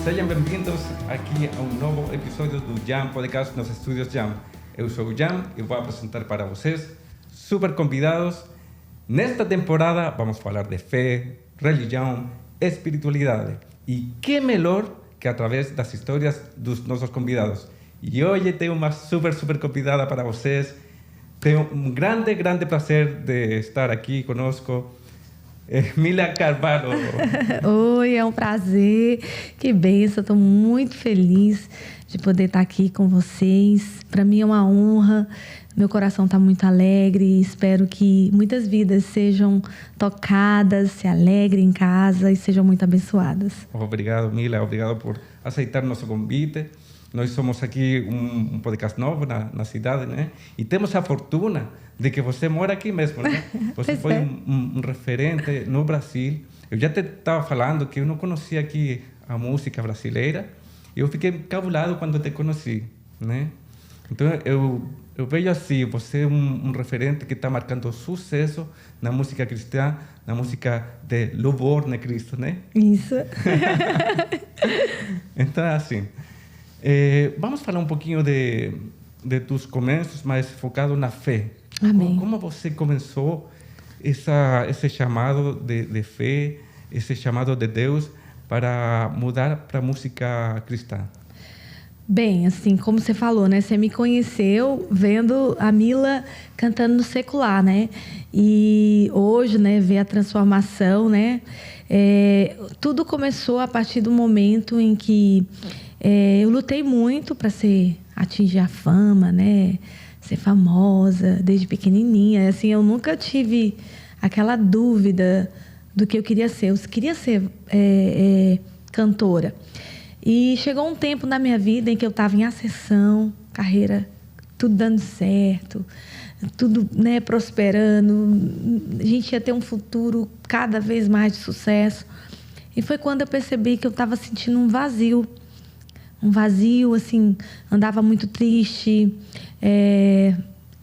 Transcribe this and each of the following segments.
Sejam bem-vindos aqui a um novo episódio do Jam Podcast nos estúdios Jam. Eu sou o Jam e vou apresentar para vocês super convidados. Nesta temporada vamos falar de fé, religião, espiritualidade. E que melhor que através das histórias dos nossos convidados. E hoje tenho uma super convidada para vocês. Tenho um grande prazer de estar aqui conosco. Mila Carvalho. Oi, é um prazer, que bênção, estou muito feliz de poder estar aqui com vocês. Para mim é uma honra, meu coração está muito alegre, espero que muitas vidas sejam tocadas, se alegrem em casa e sejam muito abençoadas. Obrigado, Mila, obrigado por aceitar nosso convite. Nós somos aqui um podcast novo na cidade, né? E temos a fortuna de que você mora aqui mesmo, né? Você foi um referente no Brasil. Eu já te estava falando que eu não conhecia aqui a música brasileira. E eu fiquei encabulado quando te conheci, né? Então, eu vejo assim, você é um referente que está marcando sucesso na música cristã, na música de louvor a Cristo, né? Isso. Então, assim... vamos falar um pouquinho de tus começos, mas focado na fé. Amém. Como você começou esse chamado de fé, esse chamado de Deus para mudar para a música cristã? Bem, assim, como você falou, né? Você me conheceu vendo a Mila cantando no secular, né? E hoje, né, ver a transformação, né? Tudo começou a partir do momento em que eu lutei muito para atingir a fama, né? Ser famosa desde pequenininha. Assim, eu nunca tive aquela dúvida do que eu queria ser. Eu queria ser cantora. E chegou um tempo na minha vida em que eu estava em ascensão, carreira tudo dando certo, tudo, né, prosperando. A gente ia ter um futuro cada vez mais de sucesso. E foi quando eu percebi que eu estava sentindo um vazio. Um vazio, assim, andava muito triste.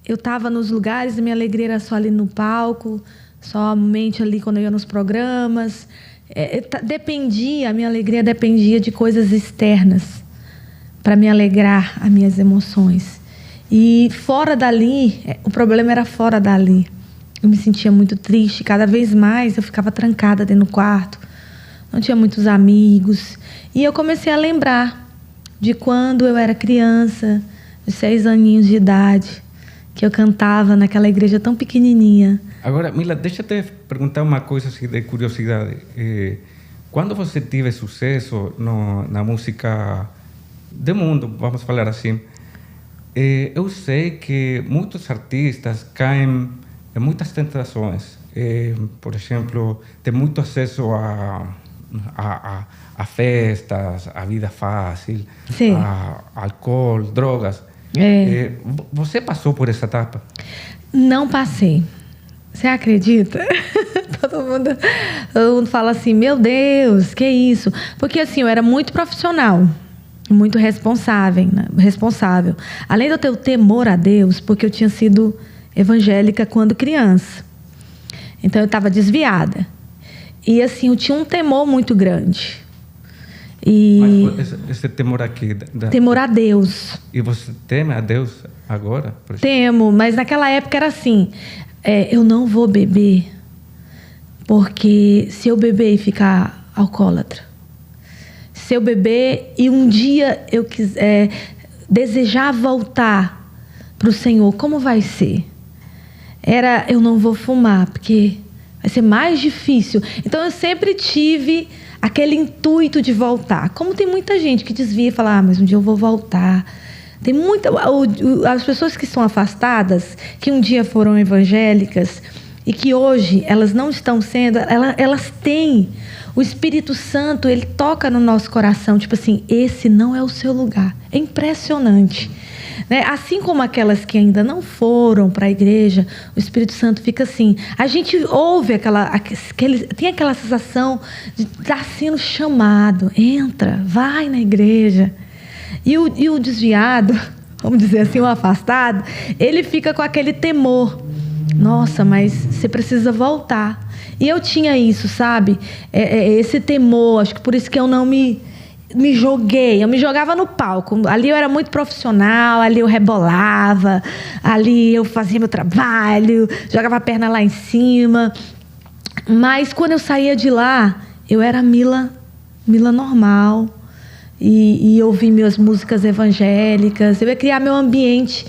Eu estava nos lugares e minha alegria era só ali no palco, somente ali quando eu ia nos programas. A minha alegria dependia de coisas externas para me alegrar as minhas emoções. E fora dali, o problema era fora dali. Eu me sentia muito triste, cada vez mais eu ficava trancada dentro do quarto, não tinha muitos amigos. E eu comecei a lembrar de quando eu era criança, de 6 aninhos de idade, que eu cantava naquela igreja tão pequenininha. Agora, Mila, deixa eu te perguntar uma coisa assim, de curiosidade. Quando você teve sucesso na música do mundo, vamos falar assim, eu sei que muitos artistas caem em muitas tentações. Por exemplo, tem muito acesso a festas, a vida fácil, a álcool, drogas. Você passou por essa etapa? Não passei. Você acredita? Todo mundo fala assim, meu Deus, que isso? Porque assim, eu era muito profissional, muito responsável. Além de eu ter o temor a Deus, porque eu tinha sido evangélica quando criança. Então eu estava desviada. E assim, eu tinha um temor muito grande. Mas esse temor aqui? Temor a Deus. E você teme a Deus agora? Temo, mas naquela época era assim, eu não vou beber, porque se eu beber e ficar alcoólatra, se eu beber e um dia eu quiser desejar voltar para o Senhor, como vai ser? Eu não vou fumar, porque vai ser mais difícil. Então eu sempre tive aquele intuito de voltar. Como tem muita gente que desvia e fala, mas um dia eu vou voltar. Tem as pessoas que são afastadas, que um dia foram evangélicas e que hoje elas não estão sendo, elas têm o Espírito Santo, ele toca no nosso coração, tipo assim, esse não é o seu lugar. É impressionante. Né? Assim como aquelas que ainda não foram para a igreja, o Espírito Santo fica assim. A gente ouve tem aquela sensação de estar sendo chamado. Entra, vai na igreja. E o desviado, vamos dizer assim, o afastado, ele fica com aquele temor. Nossa, mas você precisa voltar. E eu tinha isso, sabe? Esse temor, acho que por isso que eu não me eu me jogava no palco. Ali eu era muito profissional, ali eu rebolava, ali eu fazia meu trabalho, jogava a perna lá em cima. Mas quando eu saía de lá, eu era Mila normal. E ouvir minhas músicas evangélicas. Eu ia criar meu ambiente,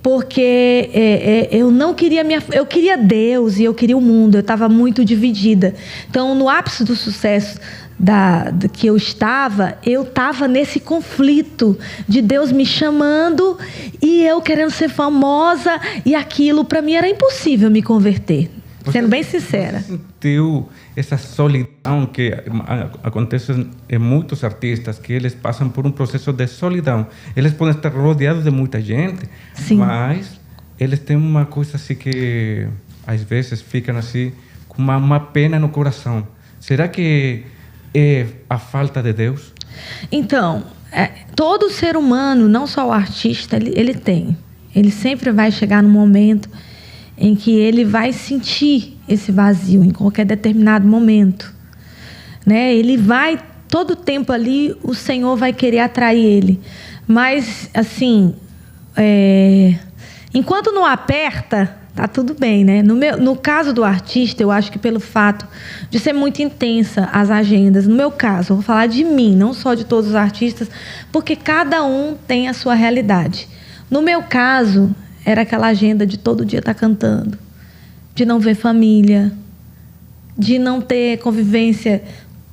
porque eu não queria eu queria Deus e eu queria o mundo. Eu estava muito dividida. Então, no ápice do sucesso que eu estava nesse conflito de Deus me chamando e eu querendo ser famosa, e aquilo para mim era impossível me converter, sendo bem sincera. Você sentiu essa solidão que acontece em muitos artistas, que eles passam por um processo de solidão? Eles podem estar rodeados de muita gente, sim, mas eles têm uma coisa assim que às vezes ficam assim com uma pena no coração. Será que é a falta de Deus? Então, todo ser humano, não só o artista, ele tem. Ele sempre vai chegar num momento em que ele vai sentir esse vazio em qualquer determinado momento, né? Ele vai, todo tempo ali, o Senhor vai querer atrair ele. Mas, assim, enquanto não aperta, tá tudo bem, né? No caso do artista, eu acho que pelo fato de ser muito intensa as agendas, no meu caso, eu vou falar de mim, não só de todos os artistas, porque cada um tem a sua realidade. No meu caso, era aquela agenda de todo dia estar cantando, de não ver família, de não ter convivência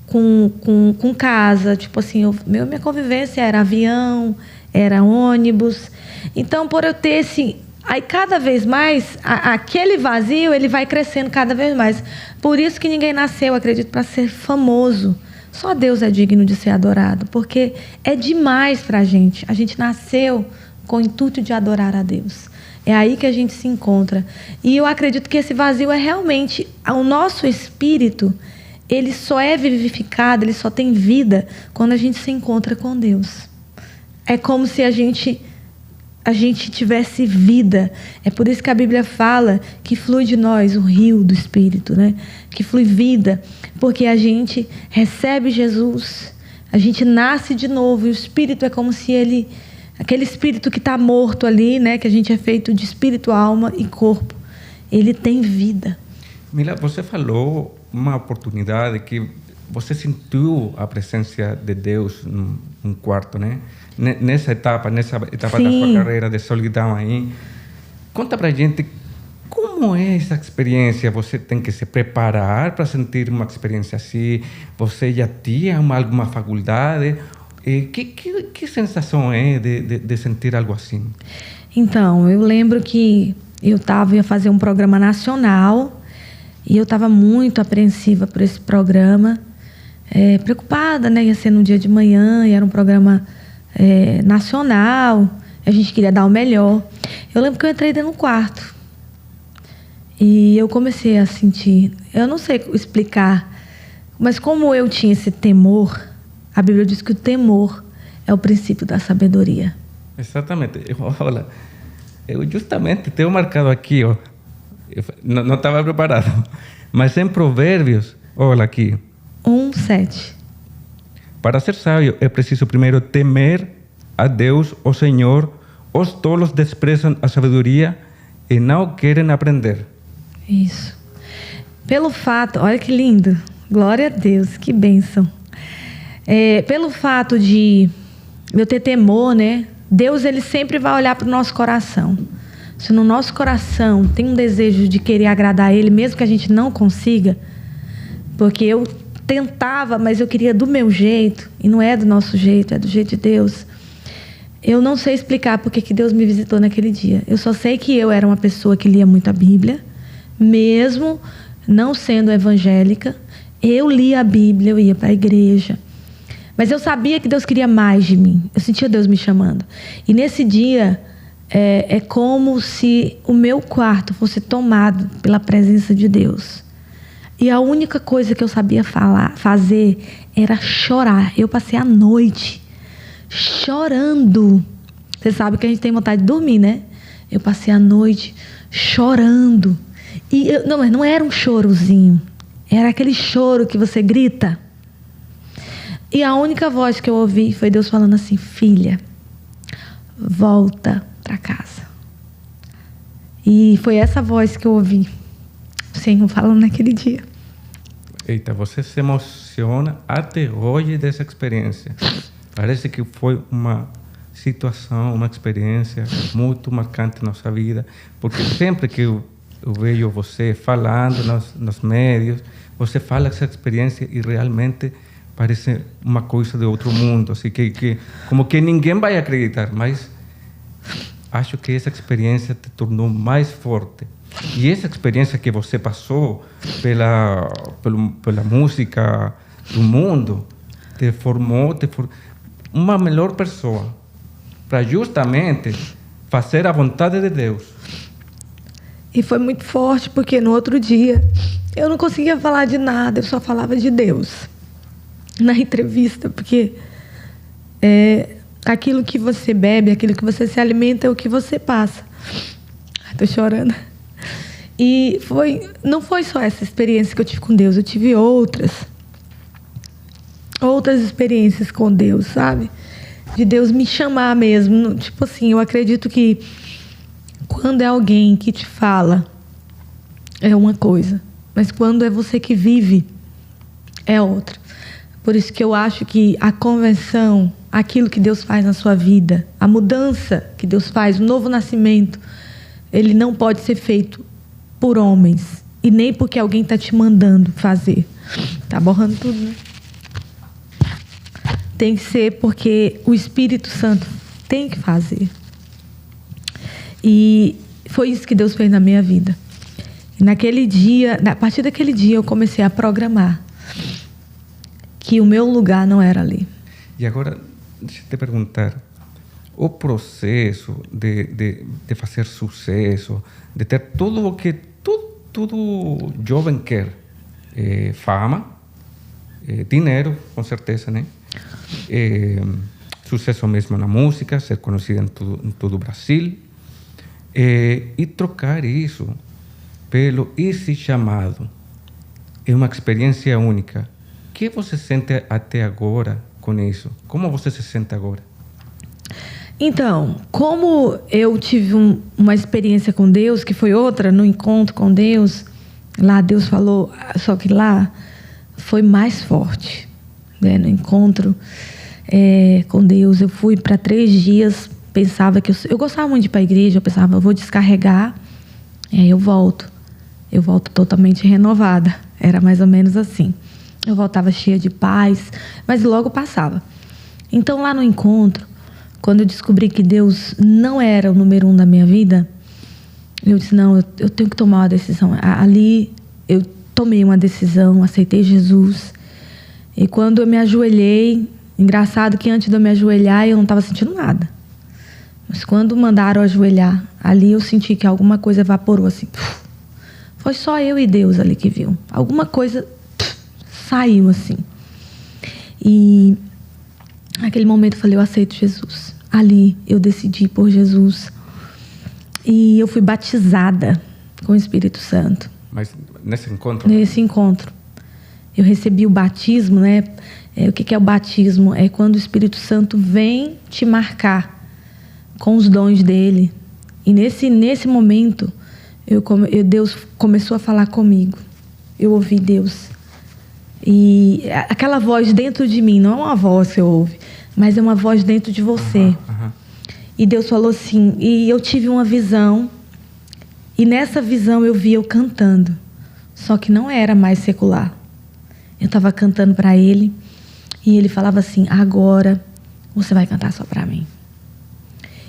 com casa. Tipo assim, minha convivência era avião, era ônibus. Então, por eu ter esse... Aí, cada vez mais, aquele vazio, ele vai crescendo cada vez mais. Por isso que ninguém nasceu, acredito, para ser famoso. Só Deus é digno de ser adorado, porque é demais para a gente. A gente nasceu com o intuito de adorar a Deus. É aí que a gente se encontra. E eu acredito que esse vazio é realmente... O nosso espírito, ele só é vivificado, ele só tem vida quando a gente se encontra com Deus. É como se a gente tivesse vida. É por isso que a Bíblia fala que flui de nós o rio do Espírito, né? Que flui vida, porque a gente recebe Jesus, a gente nasce de novo, e o Espírito é como se ele... Aquele espírito que está morto ali, né? Que a gente é feito de espírito, alma e corpo. Ele tem vida. Mila, você falou uma oportunidade que você sentiu a presença de Deus num quarto, né? Nessa etapa da sua carreira de solidão aí. Conta pra gente como é essa experiência. Você tem que se preparar para sentir uma experiência assim? Você já tinha alguma faculdade? Que sensação é de sentir algo assim? Então, eu lembro que eu ia fazer um programa nacional e eu estava muito apreensiva por esse programa, preocupada, né? Ia ser no dia de manhã e era um programa nacional, a gente queria dar o melhor. Eu lembro que eu entrei dentro do quarto e eu comecei a sentir, eu não sei explicar, mas como eu tinha esse temor, a Bíblia diz que o temor é o princípio da sabedoria. Exatamente. Olha, eu justamente tenho marcado aqui, ó. Eu não estava preparado, mas em Provérbios, olha aqui. 1:7. Para ser sábio é preciso primeiro temer a Deus, o Senhor. Os tolos desprezam a sabedoria e não querem aprender. Isso. Pelo fato, olha que lindo. Glória a Deus, que bênção. Pelo fato de eu ter temor, né? Deus, ele sempre vai olhar para o nosso coração. Se no nosso coração tem um desejo de querer agradar Ele, mesmo que a gente não consiga, porque eu tentava, mas eu queria do meu jeito, e não é do nosso jeito, é do jeito de Deus. Eu não sei explicar porque que Deus me visitou naquele dia. Eu só sei que eu era uma pessoa que lia muito a Bíblia, mesmo não sendo evangélica. Eu lia a Bíblia, eu ia para a igreja. Mas eu sabia que Deus queria mais de mim. Eu sentia Deus me chamando. E nesse dia, é como se o meu quarto fosse tomado pela presença de Deus. E a única coisa que eu sabia fazer era chorar. Eu passei a noite chorando. Você sabe que a gente tem vontade de dormir, né? Eu passei a noite chorando. Mas não era um chorozinho. Era aquele choro que você grita. E a única voz que eu ouvi foi Deus falando assim: filha, volta para casa. E foi essa voz que eu ouvi o Senhor falando naquele dia. Eita, você se emociona até hoje dessa experiência. Parece que foi uma situação, uma experiência muito marcante na nossa vida, porque sempre que eu vejo você falando nos médios, você fala essa experiência e realmente parece uma coisa de outro mundo, assim que como que ninguém vai acreditar, mas acho que essa experiência te tornou mais forte. E essa experiência que você passou pela música do mundo te formou uma melhor pessoa, para justamente fazer a vontade de Deus. E foi muito forte, porque no outro dia eu não conseguia falar de nada, eu só falava de Deus na entrevista, porque aquilo que você bebe, aquilo que você se alimenta é o que você passa. Estou chorando. E não foi só essa experiência que eu tive com Deus, eu tive outras experiências com Deus, sabe? De Deus me chamar mesmo. Tipo assim, eu acredito que quando é alguém que te fala, é uma coisa. Mas quando é você que vive, é outra. Por isso que eu acho que a conversão, aquilo que Deus faz na sua vida, a mudança que Deus faz, o novo nascimento, ele não pode ser feito por homens. E nem porque alguém está te mandando fazer. Tá borrando tudo, né? Tem que ser porque o Espírito Santo tem que fazer. E foi isso que Deus fez na minha vida. E naquele dia, a partir daquele dia, eu comecei a programar que o meu lugar não era ali. E agora, deixa eu te perguntar, o processo de fazer sucesso, de ter tudo o que todo jovem quer, fama, dinheiro, com certeza, né? Sucesso mesmo na música, ser conhecido em todo o Brasil, e trocar isso pelo esse chamado. É uma experiência única. O que você sente até agora com isso? Como você se sente agora? Então, como eu tive uma experiência com Deus, que foi outra, no encontro com Deus, lá Deus falou, só que lá foi mais forte, né? No encontro com Deus, eu fui para 3 dias, pensava que eu gostava muito de ir para a igreja, eu pensava, eu vou descarregar, e aí eu volto totalmente renovada, era mais ou menos assim. Eu voltava cheia de paz, mas logo passava. Então, lá no encontro, quando eu descobri que Deus não era o número 1 da minha vida, eu disse, não, eu tenho que tomar uma decisão. Ali, eu tomei uma decisão, aceitei Jesus. E quando eu me ajoelhei, engraçado que antes de eu me ajoelhar, eu não estava sentindo nada. Mas quando mandaram ajoelhar, ali eu senti que alguma coisa evaporou, assim. Foi só eu e Deus ali que viu. Alguma coisa saiu, assim. E naquele momento eu falei, eu aceito Jesus. Ali eu decidi por Jesus. E eu fui batizada com o Espírito Santo. Mas nesse encontro? Nesse encontro. Eu recebi o batismo, né? O que é o batismo? É quando o Espírito Santo vem te marcar com os dons dele. E nesse momento, Deus começou a falar comigo. Eu ouvi Deus. E aquela voz dentro de mim, não é uma voz que eu ouvi, mas é uma voz dentro de você. E Deus falou assim, e eu tive uma visão, e nessa visão eu vi eu cantando, só que não era mais secular. Eu estava cantando para Ele, e Ele falava assim, agora você vai cantar só para mim.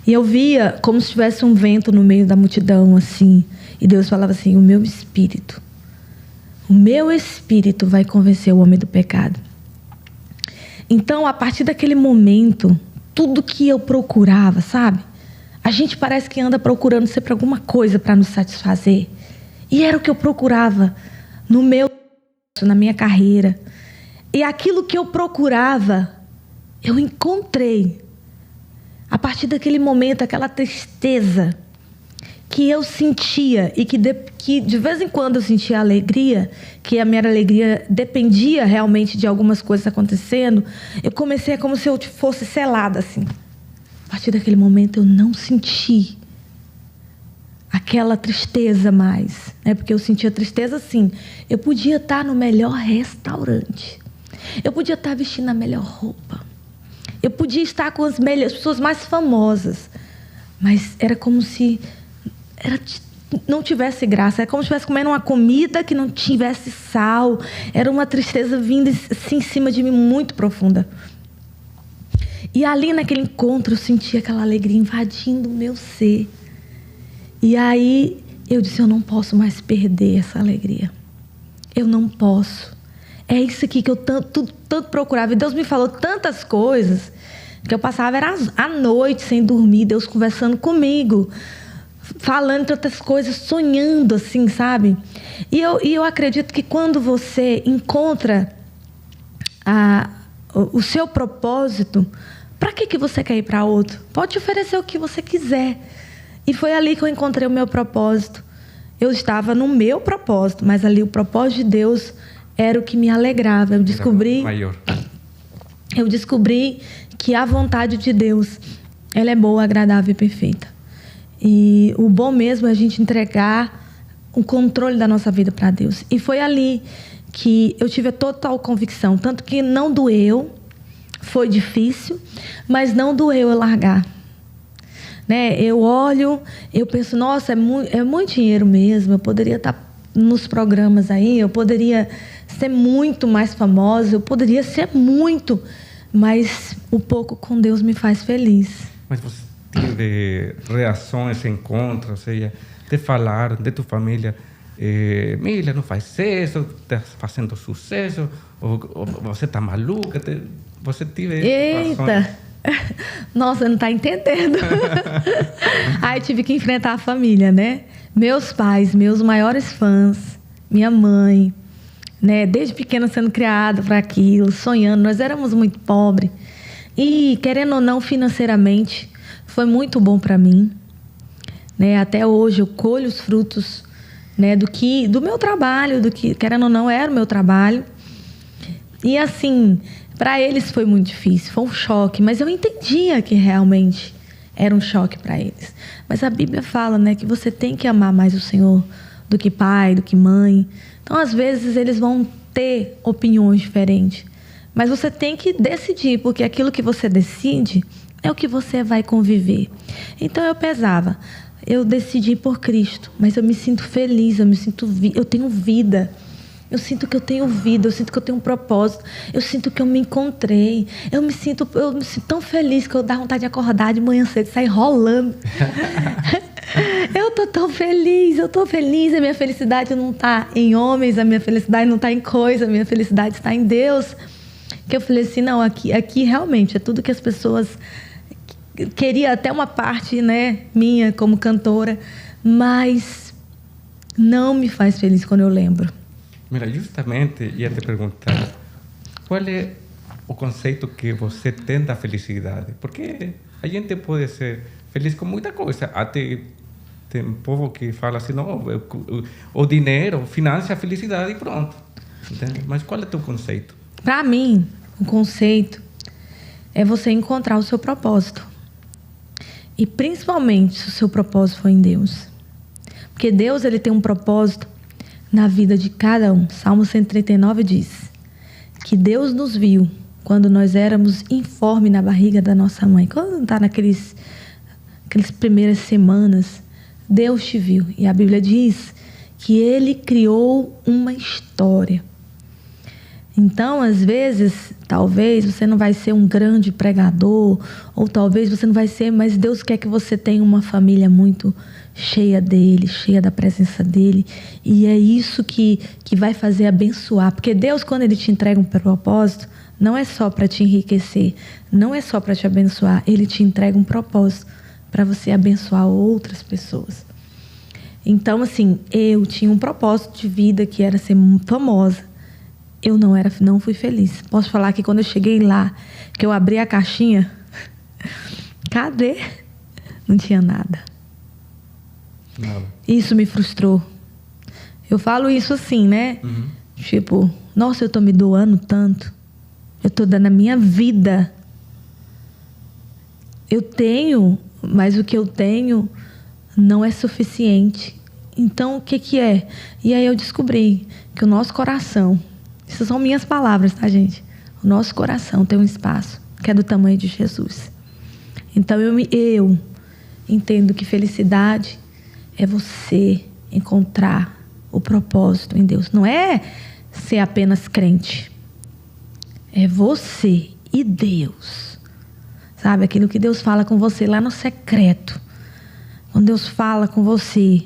E eu via como se tivesse um vento no meio da multidão, assim, e Deus falava assim, o meu espírito vai convencer o homem do pecado. Então, a partir daquele momento, tudo que eu procurava, sabe? A gente parece que anda procurando sempre alguma coisa para nos satisfazer. E era o que eu procurava na minha carreira. E aquilo que eu procurava, eu encontrei. A partir daquele momento, aquela tristeza que eu sentia e que de vez em quando eu sentia alegria, que a minha alegria dependia realmente de algumas coisas acontecendo, eu comecei como se eu fosse selada assim. A partir daquele momento eu não senti aquela tristeza mais, né? Porque eu sentia tristeza assim. Eu podia estar no melhor restaurante, eu podia estar vestindo a melhor roupa, eu podia estar com as pessoas mais famosas, mas era como se não tivesse graça. Era como se estivesse comendo uma comida que não tivesse sal. Era uma tristeza vindo assim, em cima de mim, muito profunda. E ali naquele encontro eu senti aquela alegria invadindo o meu ser. E aí eu disse, eu não posso mais perder essa alegria. Eu não posso. É isso aqui que eu tanto procurava. E Deus me falou tantas coisas que eu passava era a noite sem dormir, Deus conversando comigo, falando tantas coisas, sonhando assim, sabe? E eu acredito que quando você encontra o seu propósito, para que você quer ir para outro? Pode te oferecer o que você quiser. E foi ali que eu encontrei o meu propósito. Eu estava no meu propósito, mas ali o propósito de Deus era o que me alegrava. Eu descobri que a vontade de Deus, ela é boa, agradável e perfeita. E o bom mesmo é a gente entregar o controle da nossa vida para Deus. E foi ali que eu tive a total convicção. Tanto que não doeu, foi difícil, mas não doeu eu largar. Né? Eu olho, eu penso, nossa, é muito dinheiro mesmo. Eu poderia estar nos programas aí, eu poderia ser muito mais famosa, eu poderia ser muito, mas o pouco com Deus me faz feliz. Mas você teve reações, encontros, ou seja, te falaram de tua família, Mila, não faz isso, está fazendo sucesso, ou você está maluca, você teve Eita! reações. Nossa, não está entendendo. Aí eu tive que enfrentar a família, né? Meus pais, meus maiores fãs, minha mãe, né? Desde pequena sendo criada para aquilo, sonhando. Nós éramos muito pobres. E, querendo ou não, financeiramente, foi muito bom para mim. Né? Até hoje eu colho os frutos, né? do meu trabalho, do que, querendo ou não, era o meu trabalho. E assim, para eles foi muito difícil, foi um choque, mas eu entendia que realmente era um choque para eles. Mas a Bíblia fala, né, que você tem que amar mais o Senhor do que pai, do que mãe. Então, às vezes, eles vão ter opiniões diferentes, mas você tem que decidir, porque aquilo que você decide é o que você vai conviver. Então, eu pesava. Eu decidi por Cristo, mas eu me sinto feliz, eu tenho vida. Eu sinto que eu tenho vida, eu sinto que eu tenho um propósito, eu sinto que eu me encontrei. Eu me sinto tão feliz que eu dá vontade de acordar de manhã cedo, sair rolando. Eu tô tão feliz, A minha felicidade não está em homens, a minha felicidade não está em coisa, a minha felicidade está em Deus. Que eu falei assim, não, aqui realmente é tudo que as pessoas queria, até uma parte, né, minha como cantora, mas não me faz feliz quando eu lembro. Mira, justamente ia te perguntar, qual é o conceito que você tem da felicidade? Porque a gente pode ser feliz com muita coisa. Até tem povo que fala assim, não, o dinheiro financia a felicidade e pronto. Entende? Mas qual é o teu conceito? Para mim, o conceito é você encontrar o seu propósito. E principalmente se o seu propósito for em Deus. Porque Deus, ele tem um propósito na vida de cada um. Salmo 139 diz que Deus nos viu quando nós éramos informes na barriga da nossa mãe. Quando está aquelas primeiras semanas, Deus te viu. E a Bíblia diz que Ele criou uma história. Então, às vezes, talvez você não vai ser um grande pregador, ou talvez você não vai ser, mas Deus quer que você tenha uma família muito cheia dele, cheia da presença dele. E é isso que vai fazer abençoar. Porque Deus, quando ele te entrega um propósito, não é só para te enriquecer, não é só para te abençoar. Ele te entrega um propósito para você abençoar outras pessoas. Então, assim, eu tinha um propósito de vida que era ser famosa. Eu não fui feliz. Posso falar que quando eu cheguei lá, que eu abri a caixinha, cadê? Não tinha nada. Nada. Isso me frustrou. Eu falo isso assim, né? Tipo, nossa, eu tô me doando tanto. Eu tô dando a minha vida. Eu tenho, mas o que eu tenho não é suficiente. Então, o que que é? E aí eu descobri que o nosso coração, essas são minhas palavras, tá, gente? O nosso coração tem um espaço que é do tamanho de Jesus. Então, eu entendo que felicidade é você encontrar o propósito em Deus. Não é ser apenas crente. É você e Deus. Sabe? Aquilo que Deus fala com você lá no secreto. Quando Deus fala com você,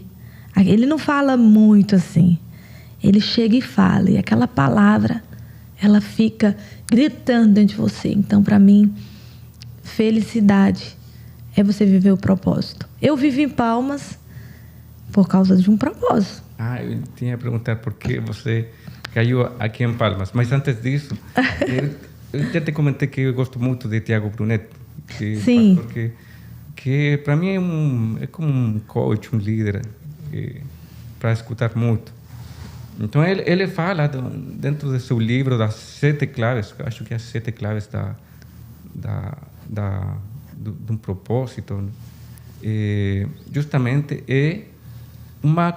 Ele não fala muito assim. Ele chega e fala. E aquela palavra, ela fica gritando dentro de você. Então, para mim, felicidade é você viver o propósito. Eu vivo em Palmas por causa de um propósito. Eu tinha a perguntar por que você caiu aqui em Palmas. Mas antes disso, eu já te comentei que eu gosto muito de Tiago Brunet. Sim. Que para mim é como um coach, um líder, para escutar muito. Então, ele fala dentro do seu livro das 7 claves, acho que as 7 claves de um propósito, justamente é uma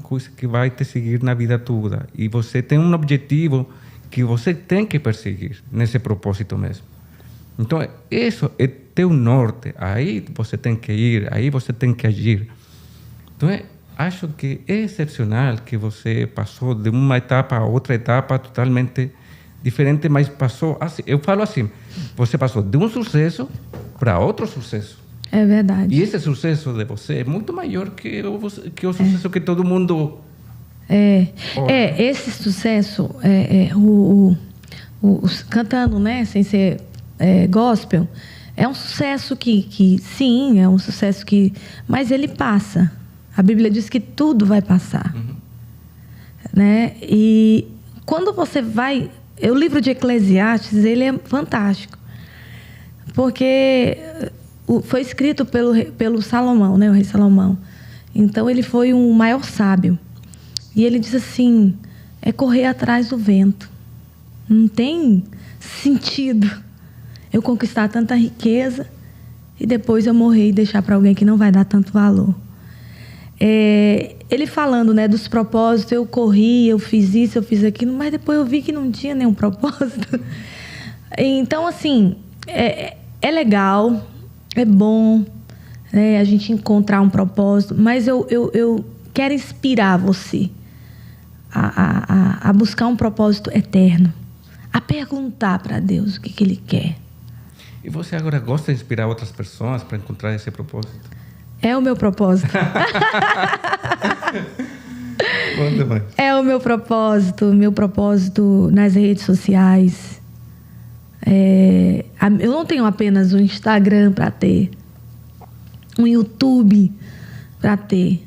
coisa que vai te seguir na vida toda. E você tem um objetivo que você tem que perseguir nesse propósito mesmo. Então, isso é teu norte. Aí você tem que ir, aí você tem que agir. Então, acho que é excepcional que você passou de uma etapa a outra etapa totalmente diferente, mas passou assim. Eu falo assim, você passou de um sucesso para outro sucesso. É verdade. E esse sucesso de você é muito maior que o sucesso que todo mundo... Esse sucesso, cantando, né, sem ser gospel, é um sucesso que sim, é um sucesso que... Mas ele passa. A Bíblia diz que tudo vai passar. Né? E quando você vai... O livro de Eclesiastes, ele é fantástico. Porque foi escrito pelo Salomão, né, o rei Salomão. Então, ele foi o maior sábio. E ele diz assim, é correr atrás do vento. Não tem sentido eu conquistar tanta riqueza e depois eu morrer e deixar para alguém que não vai dar tanto valor. Ele falando, né, dos propósitos, eu corri, eu fiz isso, eu fiz aquilo, mas depois eu vi que não tinha nenhum propósito. Então, assim, é legal, é bom, né, a gente encontrar um propósito, mas eu quero inspirar você a buscar um propósito eterno, a perguntar para Deus o que Ele quer. E você agora gosta de inspirar outras pessoas para encontrar esse propósito? É o meu propósito. É o meu propósito nas redes sociais. Eu não tenho apenas um Instagram para ter, um YouTube para ter,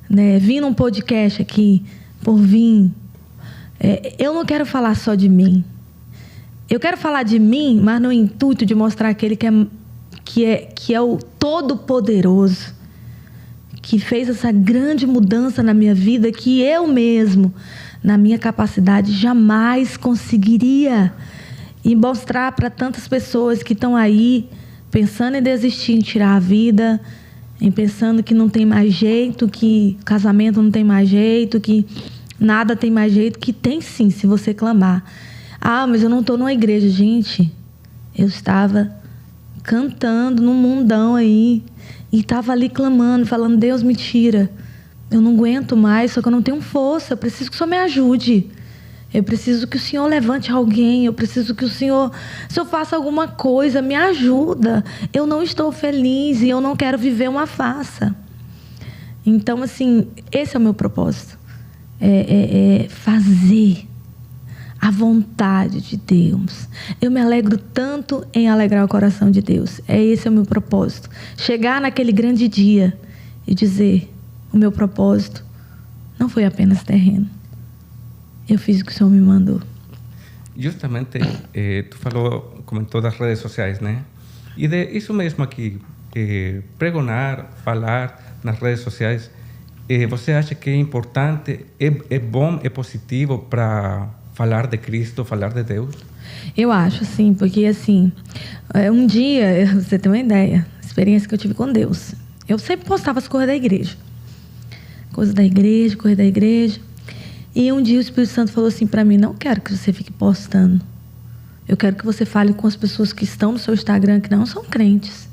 né? Vim num podcast aqui por vir. Eu não quero falar só de mim. Eu quero falar de mim, mas no intuito de mostrar aquele que é o Todo-Poderoso, que fez essa grande mudança na minha vida, que eu mesmo, na minha capacidade, jamais conseguiria. E mostrar para tantas pessoas que estão aí pensando em desistir, em tirar a vida, em pensando que não tem mais jeito, que casamento não tem mais jeito, que nada tem mais jeito, que tem sim, se você clamar. Mas eu não estou numa igreja. Gente, eu estava cantando num mundão aí e estava ali clamando, falando, Deus, me tira. Eu não aguento mais, só que eu não tenho força. Eu preciso que o Senhor me ajude. Eu preciso que o Senhor levante alguém. Eu preciso que o Senhor, se eu faça alguma coisa, me ajuda. Eu não estou feliz e eu não quero viver uma farsa. Então, assim, esse é o meu propósito. Fazer a vontade de Deus. Eu me alegro tanto em alegrar o coração de Deus. Esse é o meu propósito. Chegar naquele grande dia e dizer, o meu propósito não foi apenas terreno. Eu fiz o que o Senhor me mandou. Justamente, tu comentou das redes sociais, né? E de isso mesmo aqui, pregonar, falar nas redes sociais, você acha que é importante, é bom, é positivo para falar de Cristo, falar de Deus? Eu acho, sim, porque assim, um dia, você tem uma ideia, a experiência que eu tive com Deus. Eu sempre postava as coisas da igreja. Coisa da igreja. E um dia o Espírito Santo falou assim para mim: não quero que você fique postando. Eu quero que você fale com as pessoas que estão no seu Instagram, que não são crentes.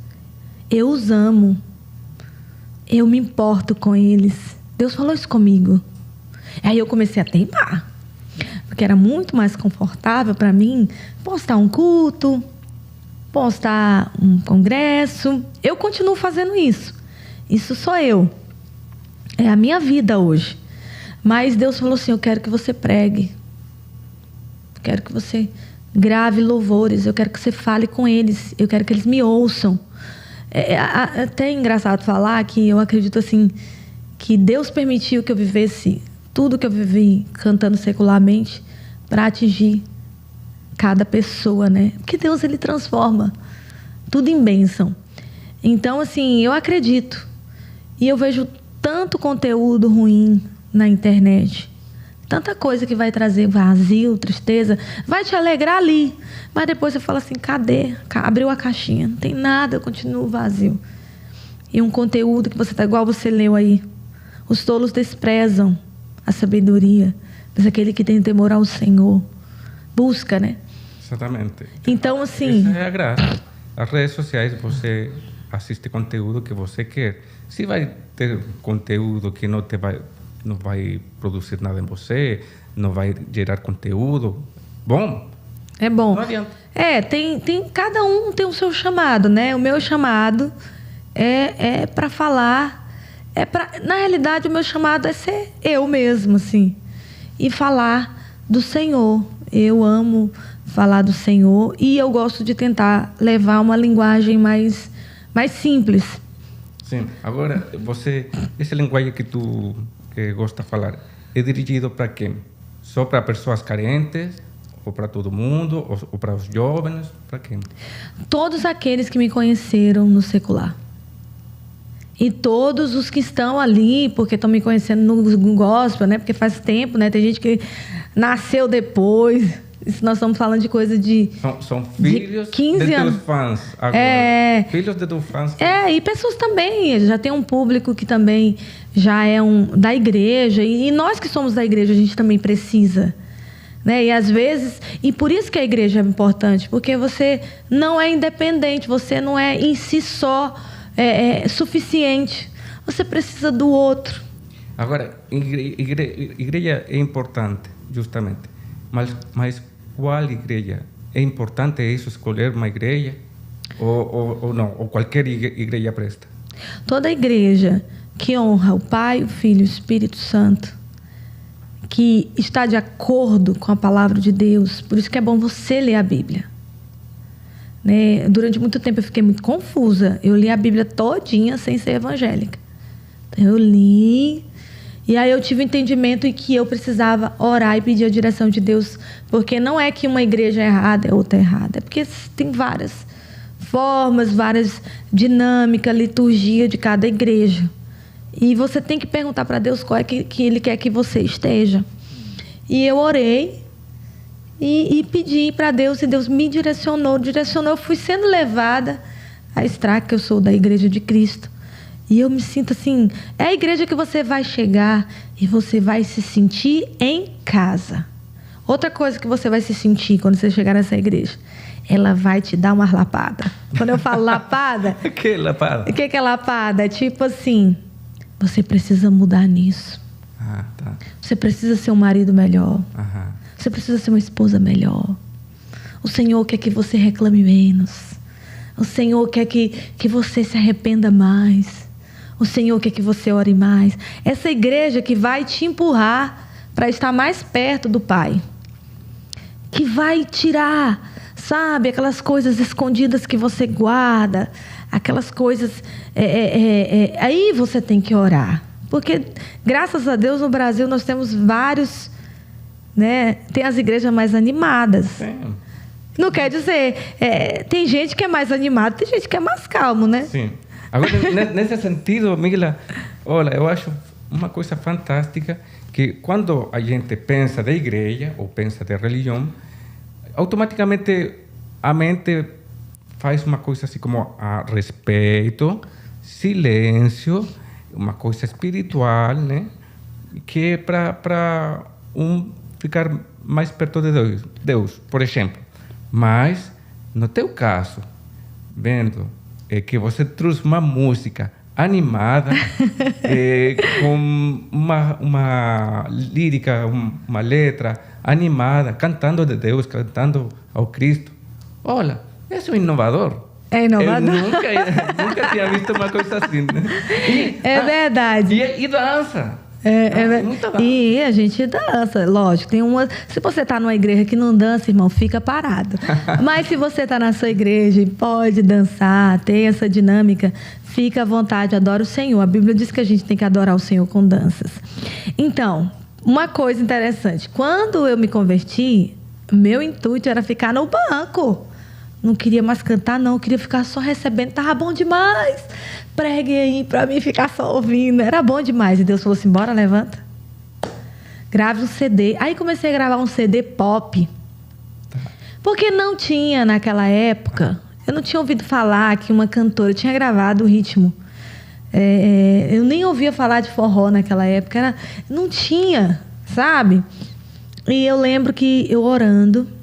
Eu os amo. Eu me importo com eles. Deus falou isso comigo. Aí eu comecei a teimar. Porque era muito mais confortável para mim postar um culto, postar um congresso. Eu continuo fazendo isso. Isso sou eu. É a minha vida hoje. Mas Deus falou assim: eu quero que você pregue. Eu quero que você grave louvores. Eu quero que você fale com eles. Eu quero que eles me ouçam. É até engraçado falar que eu acredito assim, que Deus permitiu que eu vivesse tudo que eu vivi cantando secularmente para atingir cada pessoa, né? Porque Deus, ele transforma tudo em bênção. Então, assim, eu acredito. E eu vejo tanto conteúdo ruim na internet. Tanta coisa que vai trazer vazio, tristeza. Vai te alegrar ali. Mas depois você fala assim: cadê? Abriu a caixinha. Não tem nada, eu continuo vazio. E um conteúdo que você tá igual você leu aí. Os tolos desprezam a sabedoria, mas aquele que tem temor ao Senhor busca, né? Exatamente. Então, assim... essa é a graça. As redes sociais, você assiste conteúdo que você quer. Se vai ter conteúdo que não vai produzir nada em você, não vai gerar conteúdo, bom. É bom. Não adianta. Cada um tem o seu chamado, né? O meu chamado é para falar. Na realidade, o meu chamado é ser eu mesmo, assim. E falar do Senhor. Eu amo falar do Senhor e eu gosto de tentar levar uma linguagem mais simples. Sim. Agora, essa linguagem que tu gosta de falar, é dirigido para quem? Só para pessoas carentes? Ou para todo mundo? Ou para os jovens? Para quem? Todos aqueles que me conheceram no secular. E todos os que estão ali, porque estão me conhecendo no gospel, né? Porque faz tempo, né? Tem gente que nasceu depois. Isso nós estamos falando de coisa de... São filhos de 15 anos. Teus fãs agora. Filhos de teus fãs. E pessoas também. Já tem um público que também já é da igreja. E nós que somos da igreja, a gente também precisa. Né? E às vezes... E por isso que a igreja é importante. Porque você não é independente. Você não é em si só suficiente. Você precisa do outro. Agora, igreja é importante, justamente. Mas qual igreja? É importante isso, escolher uma igreja? Ou não? Ou qualquer igreja presta? Toda igreja que honra o Pai, o Filho e o Espírito Santo, que está de acordo com a palavra de Deus. Por isso que é bom você ler a Bíblia. Né? Durante muito tempo eu fiquei muito confusa. Eu li a Bíblia todinha sem ser evangélica. Então, eu li... E aí eu tive o entendimento em que eu precisava orar e pedir a direção de Deus. Porque não é que uma igreja é errada, é outra errada. É porque tem várias formas, várias dinâmicas, liturgia de cada igreja. E você tem que perguntar para Deus qual é que Ele quer que você esteja. E eu orei e pedi para Deus, e Deus me direcionou. Eu fui sendo levada a Estraque, que eu sou da Igreja de Cristo. E eu me sinto assim, é a igreja que você vai chegar e você vai se sentir em casa. Outra coisa que você vai se sentir quando você chegar nessa igreja, ela vai te dar uma lapada. Quando eu falo lapada... Que lapada? O que é lapada? É tipo assim, você precisa mudar nisso. Ah, tá. Você precisa ser um marido melhor. Aham. Você precisa ser uma esposa melhor. O Senhor quer que você reclame menos. O Senhor quer que você se arrependa mais. O Senhor quer que você ore mais. Essa igreja que vai te empurrar para estar mais perto do Pai. Que vai tirar, sabe, aquelas coisas escondidas que você guarda. Aquelas coisas... Aí você tem que orar. Porque, graças a Deus, no Brasil nós temos vários... Né? Tem as igrejas mais animadas. Não quer dizer... tem gente que é mais animada, tem gente que é mais calmo, né? Sim. Agora, nesse sentido, Mila, olha, eu acho uma coisa fantástica que quando a gente pensa de igreja ou pensa de religião, automaticamente a mente faz uma coisa assim como a respeito, silêncio, uma coisa espiritual, né? Que é para ficar mais perto de Deus, por exemplo. Mas, no teu caso, vendo que você trouxe uma música animada, com uma lírica, uma letra animada, cantando de Deus, cantando ao Cristo. Olha, é um inovador. É inovador. Eu nunca tinha visto uma coisa assim, né? É verdade. E dança. Muita dança. E a gente dança, lógico. Se você está numa igreja que não dança, irmão, fica parado. Mas se você está na sua igreja e pode dançar, tem essa dinâmica, fica à vontade, adora o Senhor. A Bíblia diz que a gente tem que adorar o Senhor com danças. Então, uma coisa interessante. Quando eu me converti, meu intuito era ficar no banco. Não queria mais cantar, não. Eu queria ficar só recebendo. Tava bom demais. Pregue aí pra mim ficar só ouvindo. Era bom demais. E Deus falou assim, bora, levanta. Grave um CD. Aí comecei a gravar um CD pop. Porque não tinha naquela época... Eu não tinha ouvido falar que uma cantora tinha gravado o ritmo. Eu nem ouvia falar de forró naquela época. Não tinha, sabe? E eu lembro que eu orando...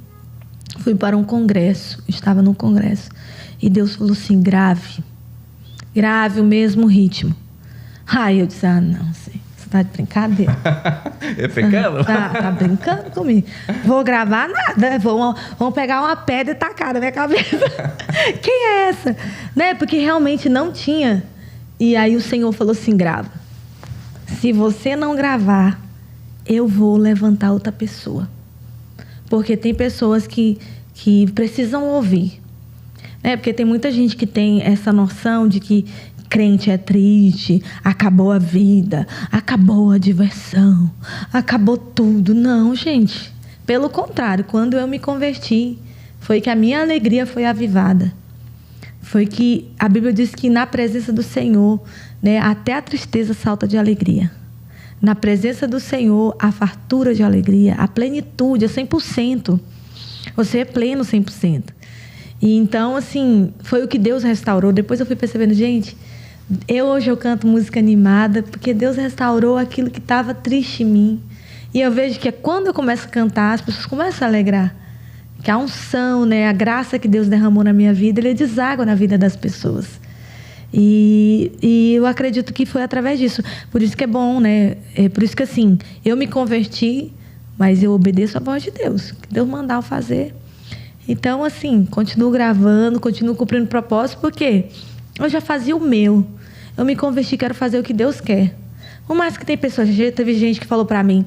Fui para um congresso, estava num congresso. E Deus falou assim, grave o mesmo ritmo. Aí eu disse, não, você está de brincadeira. É pecado? Tá brincando comigo. Vou gravar nada, vamos pegar uma pedra e tacar na minha cabeça. Quem é essa? Né? Porque realmente não tinha. E aí o Senhor falou assim, grava. Se você não gravar, eu vou levantar outra pessoa. Porque tem pessoas que precisam ouvir. Né? Porque tem muita gente que tem essa noção de que crente é triste, acabou a vida, acabou a diversão, acabou tudo. Não, gente. Pelo contrário, quando eu me converti, foi que a minha alegria foi avivada. Foi que a Bíblia diz que na presença do Senhor, né, até a tristeza salta de alegria. Na presença do Senhor, a fartura de alegria, a plenitude, é 100%. Você é pleno 100%. E então, assim, foi o que Deus restaurou. Depois eu fui percebendo, gente, hoje eu canto música animada porque Deus restaurou aquilo que estava triste em mim. E eu vejo que quando eu começo a cantar, as pessoas começam a alegrar. Que a unção, né, a graça que Deus derramou na minha vida, ele deságua na vida das pessoas. E eu acredito que foi através disso. Por isso que é bom, né? Por isso que, assim, eu me converti, mas eu obedeço a voz de Deus. Que Deus mandar eu fazer. Então, assim, continuo gravando, continuo cumprindo o propósito, porque eu já fazia o meu. Eu me converti, quero fazer o que Deus quer. Por mais que tem pessoas, teve gente que falou pra mim,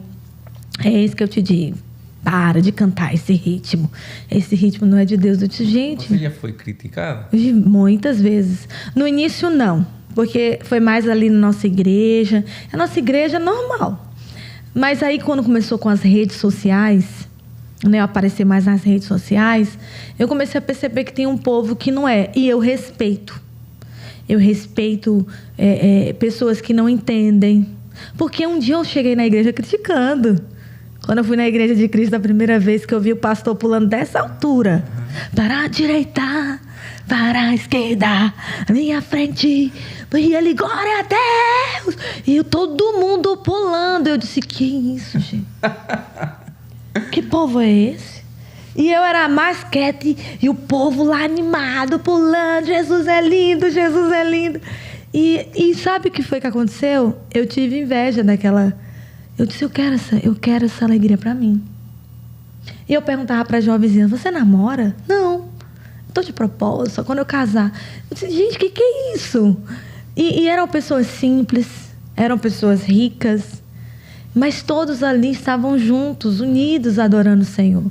é isso que eu te digo, para de cantar esse ritmo. Esse ritmo não é de Deus. Eu disse, gente... Você já foi criticada? Muitas vezes. No início, não. Porque foi mais ali na nossa igreja. A nossa igreja é normal. Mas aí, quando começou com as redes sociais, né, eu aparecer mais nas redes sociais, eu comecei a perceber que tem um povo que não é. E eu respeito. Eu respeito pessoas que não entendem. Porque um dia eu cheguei na igreja criticando. Quando eu fui na igreja de Cristo a primeira vez, que eu vi o pastor pulando dessa altura. Para a direita, para a esquerda, à minha frente. E ele, glória a Deus! E todo mundo pulando. Eu disse, que isso, gente? Que povo é esse? E eu era mais quieta e o povo lá animado, pulando. Jesus é lindo, Jesus é lindo. E sabe o que foi que aconteceu? Eu tive inveja daquela... Eu disse, eu quero essa alegria para mim. E eu perguntava para a jovenzinha, você namora? Não, estou de propósito, só quando eu casar. Eu disse, gente, o que é isso? E eram pessoas simples, eram pessoas ricas, mas todos ali estavam juntos, unidos, adorando o Senhor.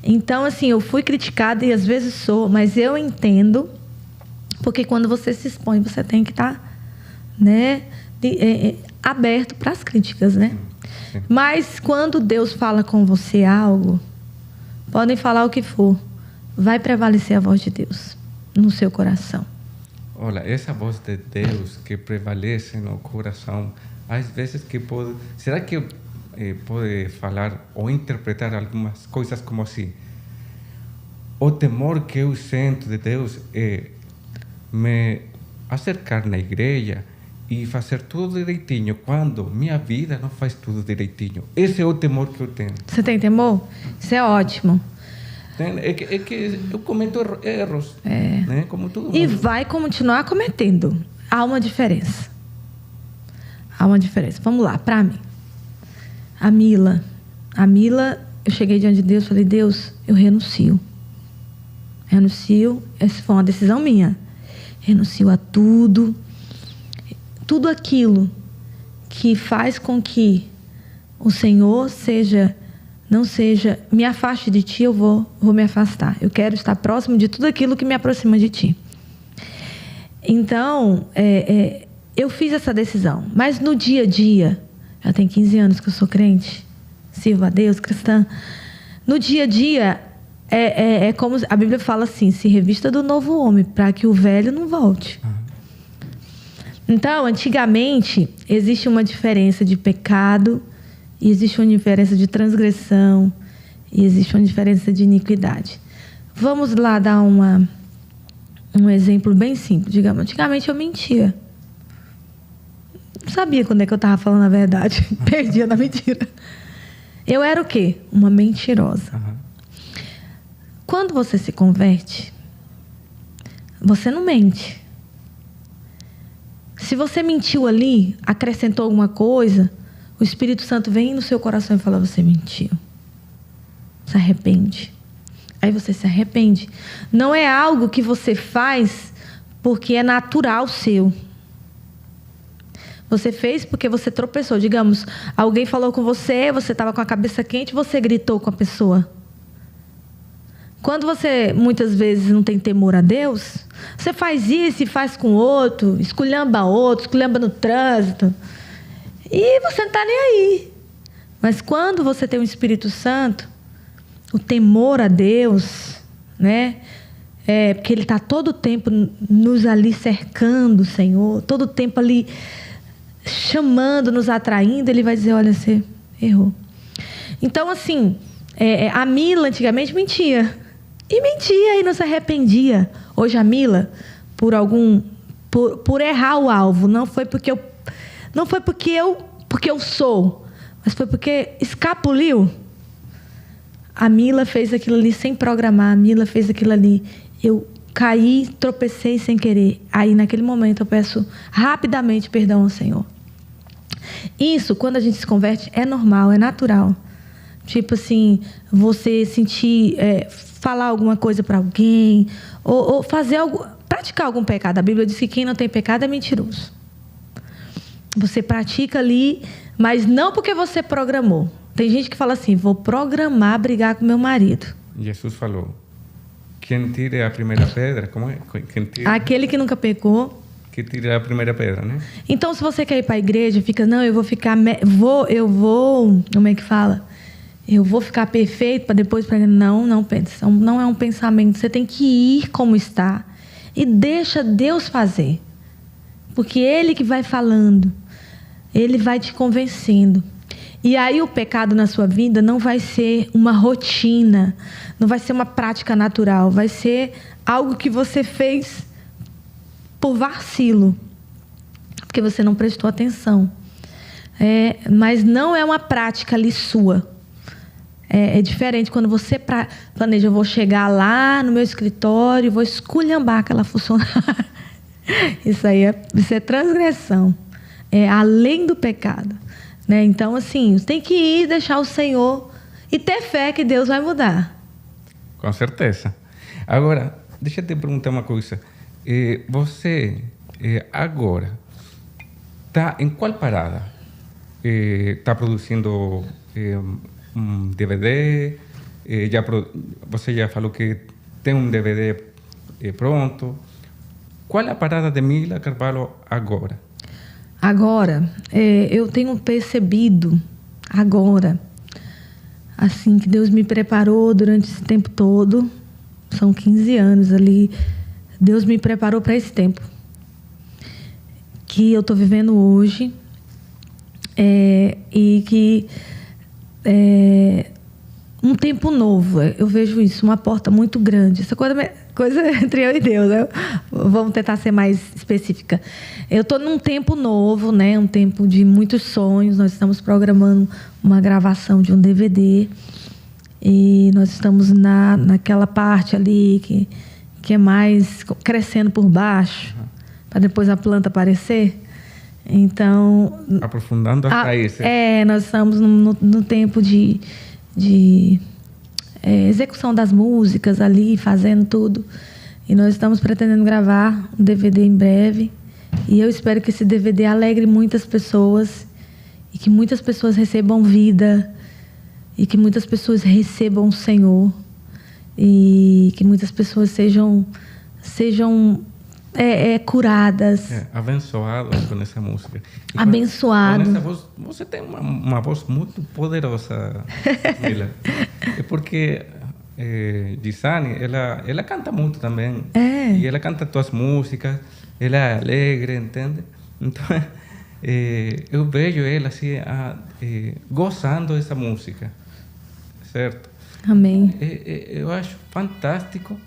Então, assim, eu fui criticada e às vezes sou, mas eu entendo, porque quando você se expõe, você tem que estar, né, aberto para as críticas, né? Sim. Mas quando Deus fala com você algo, podem falar o que for, vai prevalecer a voz de Deus no seu coração. olha, essa voz de Deus que prevalece no coração, às vezes que pode... Será que pode falar ou interpretar algumas coisas como assim? O temor que eu sinto de Deus é me acercar na igreja e fazer tudo direitinho, quando minha vida não faz tudo direitinho. Esse é o temor que eu tenho. Você tem temor? Isso é ótimo. É que eu cometo erros, né? Como todo mundo. E vai continuar cometendo. Há uma diferença. Há uma diferença. Vamos lá, para mim. A Mila, eu cheguei diante de Deus e falei, Deus, eu renuncio. Essa foi uma decisão minha. Renuncio a tudo aquilo que faz com que o Senhor não seja, me afaste de Ti, eu vou me afastar. Eu quero estar próximo de tudo aquilo que me aproxima de Ti. Então, eu fiz essa decisão. Mas no dia a dia, já tem 15 anos que eu sou crente, sirvo a Deus, cristã. No dia a dia, é como a Bíblia fala assim, se revista do novo homem, para que o velho não volte. Então, antigamente, existe uma diferença de pecado, e existe uma diferença de transgressão, e existe uma diferença de iniquidade. Vamos lá dar um exemplo bem simples. Digamos, antigamente eu mentia. Não sabia quando é que eu estava falando a verdade. Perdia na mentira. Eu era o quê? Uma mentirosa. Quando você se converte, você não mente. Se você mentiu ali, acrescentou alguma coisa, o Espírito Santo vem no seu coração e fala, você mentiu. Se arrepende. Aí você se arrepende. Não é algo que você faz porque é natural seu. Você fez porque você tropeçou. Digamos, alguém falou com você, você estava com a cabeça quente, você gritou com a pessoa. Quando você, muitas vezes, não tem temor a Deus, você faz isso e faz com outro, esculhamba no trânsito, e você não está nem aí. Mas quando você tem o Espírito Santo, o temor a Deus, né? Porque Ele está todo o tempo nos ali cercando, Senhor, todo o tempo ali chamando, nos atraindo, Ele vai dizer, olha, você errou. Então, assim, a Mila antigamente mentia. E mentia e não se arrependia. Hoje a Mila, por errar o alvo, não foi porque eu sou, mas foi porque escapuliu. A Mila fez aquilo ali sem programar, a Mila fez aquilo ali. Eu caí, tropecei sem querer. Aí naquele momento eu peço rapidamente perdão ao Senhor. Isso, quando a gente se converte, é normal, é natural. Tipo assim, você sentir, falar alguma coisa para alguém, ou fazer algo, praticar algum pecado. A Bíblia diz que quem não tem pecado é mentiroso. Você pratica ali, mas não porque você programou. Tem gente que fala assim, vou programar brigar com meu marido. Jesus falou, quem tire a primeira pedra, como é? Aquele que nunca pecou. Que tire a primeira pedra, né? Então, se você quer ir para a igreja, fica, não, eu vou ficar, como é que fala? Eu vou ficar perfeito para depois pregar. Não pensa. Não é um pensamento. Você tem que ir como está e deixa Deus fazer. Porque Ele que vai falando. Ele vai te convencendo. E aí o pecado na sua vida não vai ser uma rotina, não vai ser uma prática natural, vai ser algo que você fez por vacilo, porque você não prestou atenção. Mas não é uma prática ali sua. É diferente quando você planeja, eu vou chegar lá no meu escritório e vou esculhambar aquela funcionária. Isso é transgressão. É além do pecado. Né? Então, assim, você tem que ir, deixar o Senhor e ter fé que Deus vai mudar. Com certeza. Agora, deixa eu te perguntar uma coisa. Você, agora, está em qual parada? Está produzindo um DVD? Você já falou que tem um DVD pronto. Qual é a parada de Mila Carvalho agora? Agora, eu tenho percebido agora, assim, que Deus me preparou durante esse tempo todo, são 15 anos ali, Deus me preparou para esse tempo. que eu estou vivendo hoje e que um tempo novo, eu vejo isso, uma porta muito grande. Essa coisa entre eu e Deus, né? Vamos tentar ser mais específica. Eu estou num tempo novo, né? Um tempo de muitos sonhos. Nós estamos programando uma gravação de um DVD e nós estamos naquela parte ali que é mais crescendo por baixo, para depois a planta aparecer. Então, aprofundando a raiz. Nós estamos no tempo de execução das músicas ali, fazendo tudo. E nós estamos pretendendo gravar um DVD em breve. E eu espero que esse DVD alegre muitas pessoas e que muitas pessoas recebam vida e que muitas pessoas recebam o Senhor e que muitas pessoas sejam curadas. Abençoadas com essa música. Abençoado. Com essa voz, você tem uma voz muito poderosa, Mila. É porque Gisane, ela canta muito também. E ela canta tuas músicas, ela é alegre, entende? Então, eu vejo ela assim, gozando dessa música, certo? Amém. Eu acho fantástico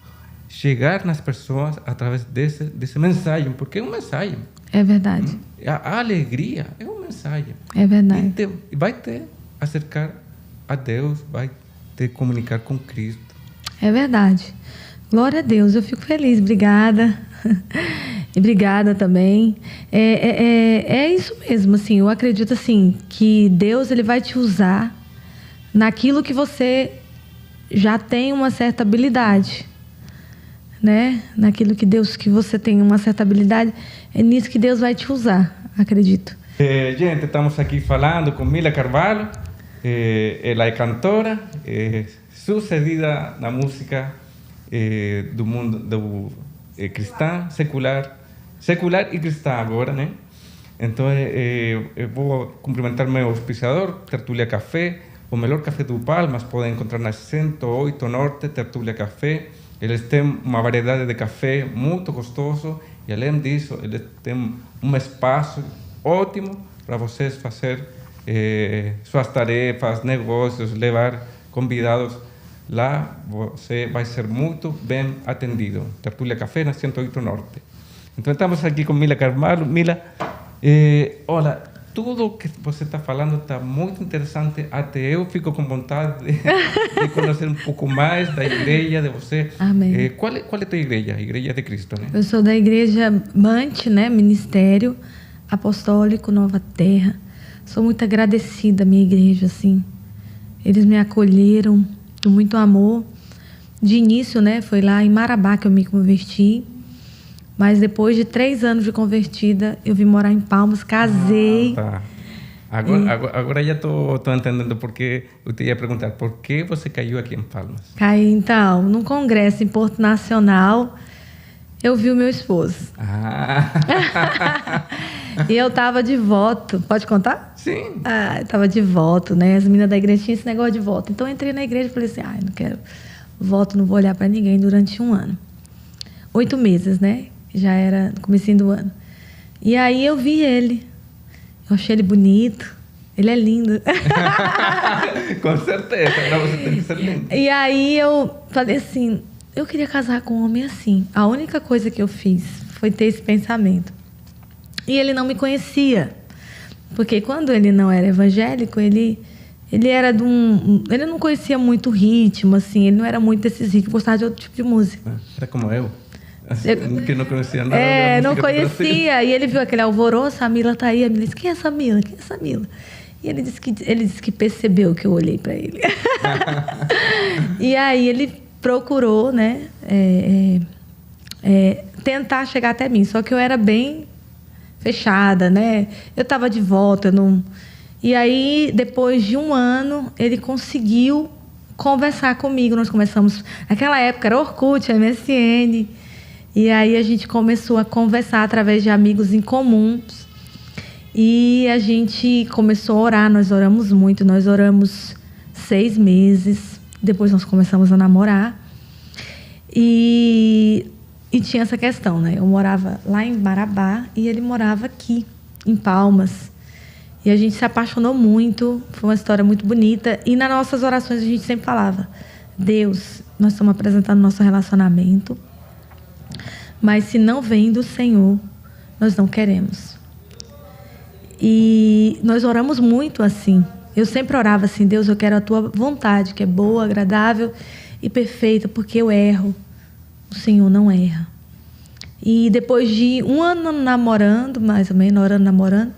chegar nas pessoas através desse mensagem, porque é uma mensagem. É verdade. A alegria é uma mensagem. É verdade. E vai te acercar a Deus, vai te comunicar com Cristo. É verdade. Glória a Deus, eu fico feliz. Obrigada. E obrigada também. É isso mesmo, assim, eu acredito assim, que Deus ele vai te usar naquilo que você já tem uma certa habilidade, né? Naquilo que você tem uma certa habilidade, é nisso que Deus vai te usar, acredito. Gente, estamos aqui falando com Mila Carvalho. Ela é cantora, sucedida na música do mundo cristã, secular e cristã agora, né? Então, eu vou cumprimentar meu auspiciador, Tertúlia Café, o melhor café do Palmas. Podem encontrar na 108 Norte, Tertúlia Café. Eles têm uma variedade de café muito gostoso e, além disso, eles têm um espaço ótimo para vocês fazer suas tarefas, negócios, levar convidados lá. Você vai ser muito bem atendido. Tertúlia Café, na 108 Norte. Então, estamos aqui com Mila Carvalho. Mila, olha, tudo que você está falando está muito interessante. Até eu fico com vontade de conhecer um pouco mais da igreja de você. Amém. Qual é a tua igreja? A Igreja de Cristo, né? Eu sou da igreja Mante, né? Ministério Apostólico Nova Terra. Sou muito agradecida à minha igreja, assim. Eles me acolheram com muito amor. De início, né? Foi lá em Marabá que eu me converti. Mas depois de 3 anos de convertida, eu vim morar em Palmas, casei. Tá. Agora já estou entendendo porque eu te ia perguntar por que você caiu aqui em Palmas. Caí, então, num congresso em Porto Nacional, eu vi o meu esposo. E eu estava de voto. Pode contar? Sim. Eu estava de voto, né? As meninas da igreja tinham esse negócio de voto. Então, eu entrei na igreja e falei assim, não quero voto, não vou olhar para ninguém durante 1 ano. 8 meses, né? Já era no comecinho do ano. E aí eu vi ele. Eu achei ele bonito. Ele é lindo. Com certeza. Agora você tem que ser lindo. E aí eu falei assim, eu queria casar com um homem assim. A única coisa que eu fiz foi ter esse pensamento. E ele não me conhecia. Porque quando ele não era evangélico, ele era de ele não conhecia muito ritmo, assim. Ele não era muito desses ritmos. Gostava de outro tipo de música. Era como eu. Que não conhecia nada. Não conhecia. E ele viu aquele alvoroço, a Mila tá aí. A Mila disse, quem é essa Mila? Quem é essa Mila? E ele disse que percebeu que eu olhei para ele. E aí ele procurou, né? Tentar chegar até mim. Só que eu era bem fechada, né? Eu estava de volta. E aí, depois de 1 ano, ele conseguiu conversar comigo. Nós começamos... Naquela época era Orkut, MSN... E aí a gente começou a conversar através de amigos em comuns. E a gente começou a orar, nós oramos muito. Nós oramos 6 meses. Depois nós começamos a namorar. E E tinha essa questão, né? Eu morava lá em Marabá e ele morava aqui, em Palmas. E a gente se apaixonou muito, foi uma história muito bonita. E nas nossas orações a gente sempre falava: Deus, nós estamos apresentando nosso relacionamento, mas se não vem do Senhor, nós não queremos. E nós oramos muito assim. Eu sempre orava assim: Deus, eu quero a tua vontade, que é boa, agradável e perfeita, porque eu erro. O Senhor não erra. E depois de um ano namorando, mais ou menos, orando, namorando,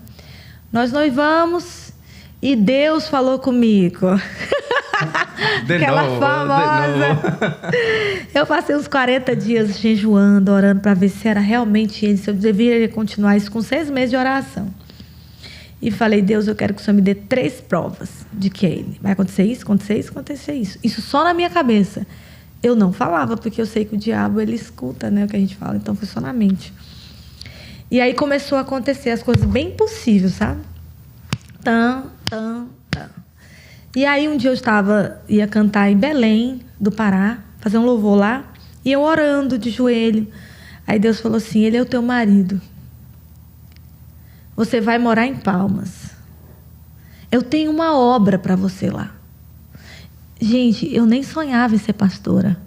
nós noivamos e Deus falou comigo. Aquela famosa. Eu passei uns 40 dias jejuando, orando para ver se era realmente ele, se eu deveria continuar isso com 6 meses de oração. E falei: Deus, eu quero que o Senhor me dê 3 provas de que é ele. Vai acontecer isso, acontecer isso, acontecer isso. Isso só na minha cabeça. Eu não falava, porque eu sei que o diabo, ele escuta, né, o que a gente fala. Então, foi só na mente. E aí começou a acontecer as coisas bem impossíveis, sabe? E aí um dia eu ia cantar em Belém, do Pará, fazer um louvor lá, e eu orando de joelho. Aí Deus falou assim: ele é o teu marido. Você vai morar em Palmas. Eu tenho uma obra para você lá. Gente, eu nem sonhava em ser pastora.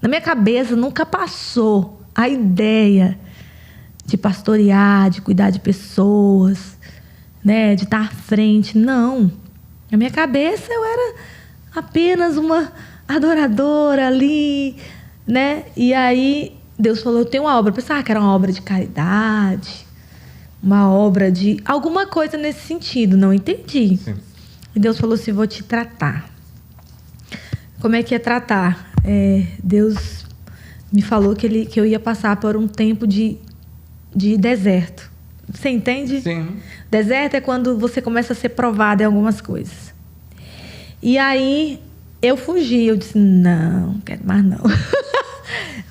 Na minha cabeça nunca passou a ideia de pastorear, de cuidar de pessoas, né, de estar à frente. Não. Na minha cabeça eu era apenas uma adoradora ali, né? E aí Deus falou: eu tenho uma obra. Eu pensava que era uma obra de caridade, uma obra de alguma coisa nesse sentido. Não entendi. Sim. E Deus falou assim: vou te tratar. Como é que é tratar? Deus me falou que eu ia passar por um tempo de deserto. Você entende? Sim. Deserto é quando você começa a ser provado em algumas coisas. E aí eu fugi. Eu disse: não quero mais não.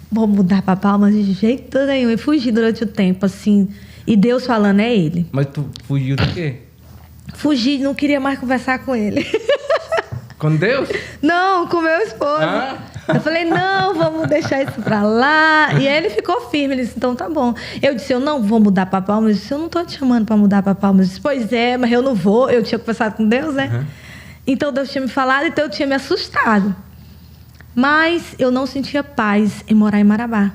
Vou mudar para Palmas de jeito nenhum. Eu fugi durante o tempo, assim. E Deus falando: é ele. Mas tu fugiu do quê? Fugi, não queria mais conversar com ele. Com Deus? Não, com meu esposo. Eu falei: não, vamos deixar isso pra lá. E aí ele ficou firme, ele disse: então tá bom. Eu disse: eu não vou mudar pra Palmas. Eu disse: eu não tô te chamando pra mudar pra Palmas. Eu disse: pois é, mas eu não vou. Eu tinha conversado com Deus, né? Uhum. Então Deus tinha me falado, então eu tinha me assustado. Mas eu não sentia paz em morar em Marabá.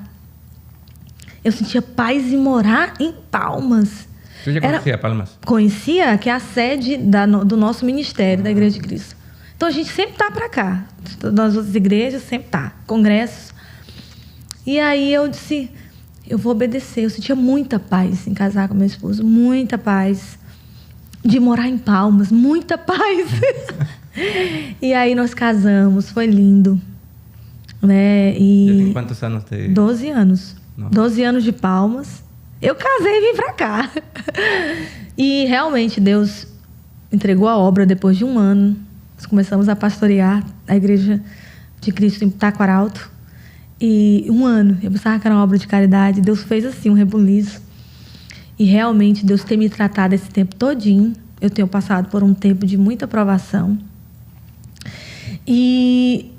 Eu sentia paz em morar em Palmas. Você já conhecia Palmas? Conhecia, que é a sede do nosso ministério, da Igreja de Cristo. Então, a gente sempre está para cá. Nas outras igrejas, sempre está. Congressos. E aí eu disse: eu vou obedecer. Eu sentia muita paz em casar com meu esposo. Muita paz. De morar em Palmas. Muita paz. E aí nós casamos. Foi lindo. Né? E tem quantos anos? 12 anos. Nossa. 12 anos de Palmas. Eu casei e vim para cá. E realmente Deus entregou a obra depois de um ano. Nós começamos a pastorear a Igreja de Cristo em Taquaralto. E um ano, eu pensava que era uma obra de caridade. Deus fez assim, um rebuliço. E realmente Deus tem me tratado esse tempo todinho. Eu tenho passado por um tempo de muita provação. E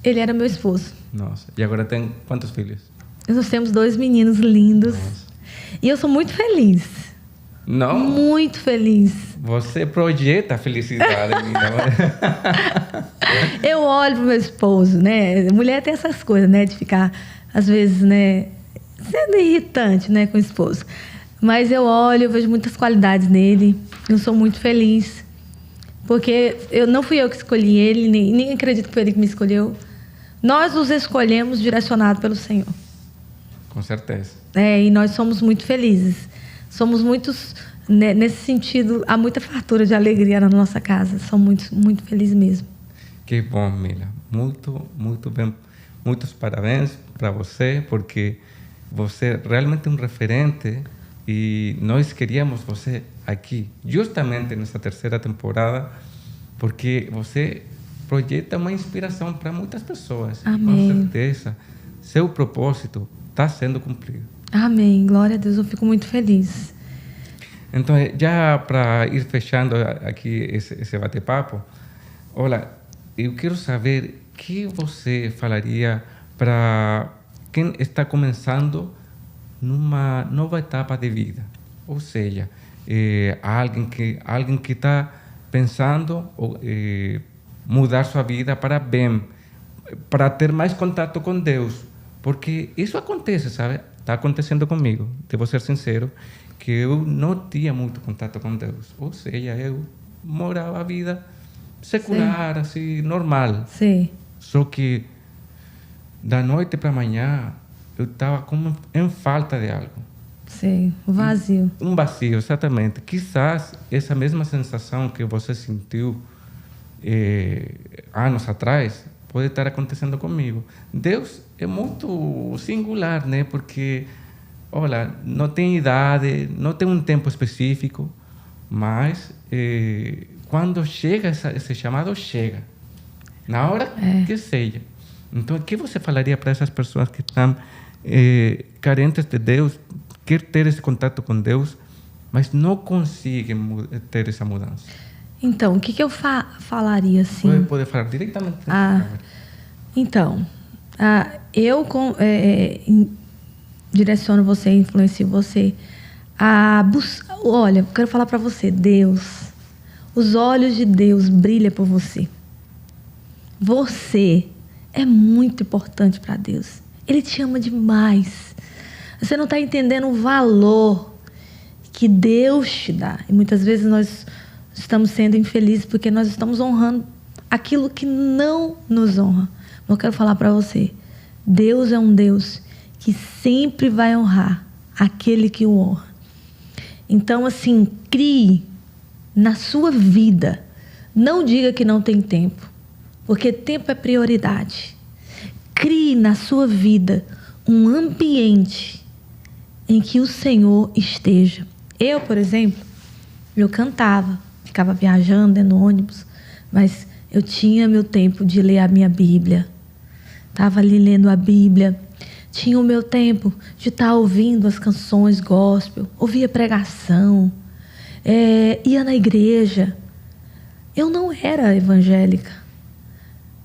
ele era meu esposo. Nossa. E agora tem quantos filhos? Nós temos 2 meninos lindos. Nossa. E eu sou muito feliz. Não? Muito feliz. Você projeta a felicidade. Eu olho pro meu esposo, né? Mulher tem essas coisas, né? De ficar, às vezes, né? Sendo irritante, né? Com o esposo. Mas eu olho, eu vejo muitas qualidades nele. Eu sou muito feliz. Porque não fui eu que escolhi ele, nem acredito que foi ele que me escolheu. Nós nos escolhemos direcionados pelo Senhor. Com certeza. E nós somos muito felizes. Somos muitos, né, nesse sentido, há muita fartura de alegria na nossa casa. Somos muito, muito felizes mesmo. Que bom, Mila. Muito, muito bem. Muitos parabéns para você, porque você realmente é um referente e nós queríamos você aqui, justamente nessa 3ª temporada, porque você projeta uma inspiração para muitas pessoas. Amém. Com certeza, seu propósito está sendo cumprido. Amém. Glória a Deus, eu fico muito feliz. Então, já para ir fechando aqui esse bate-papo, olha, eu quero saber o que você falaria para quem está começando numa nova etapa de vida. Ou seja, alguém que está pensando mudar sua vida para bem, para ter mais contato com Deus. Porque isso acontece, sabe? Está acontecendo comigo, devo ser sincero, que eu não tinha muito contato com Deus. Ou seja, eu morava a vida secular, assim, normal. Sim. Só que da noite para amanhã eu estava como em falta de algo. Sim, vazio. Um vazio, exatamente. Quizás essa mesma sensação que você sentiu anos atrás pode estar acontecendo comigo. Deus é muito singular, né? Porque, olha, não tem idade, não tem um tempo específico, mas quando chega esse chamado, chega. Na hora que seja. Então, o que você falaria para essas pessoas que estão carentes de Deus, querem ter esse contato com Deus, mas não conseguem ter essa mudança? Então, o que eu falaria assim? Pode falar diretamente. Então, eu direciono você, influencio você a buscar. Olha, eu quero falar para você, Deus, os olhos de Deus brilham por você. Você é muito importante para Deus. Ele te ama demais. Você não está entendendo o valor que Deus te dá. E muitas vezes nós estamos sendo infelizes porque nós estamos honrando aquilo que não nos honra. Mas eu quero falar para você, Deus é um Deus que sempre vai honrar aquele que o honra. Então, assim, crie na sua vida. Não diga que não tem tempo, porque tempo é prioridade. Crie na sua vida um ambiente em que o Senhor esteja. Eu, por exemplo, eu cantava, ficava viajando dentro do ônibus, mas eu tinha meu tempo de ler a minha Bíblia. Estava ali lendo a Bíblia. Tinha o meu tempo de estar ouvindo as canções gospel, ouvia pregação, ia na igreja. Eu não era evangélica.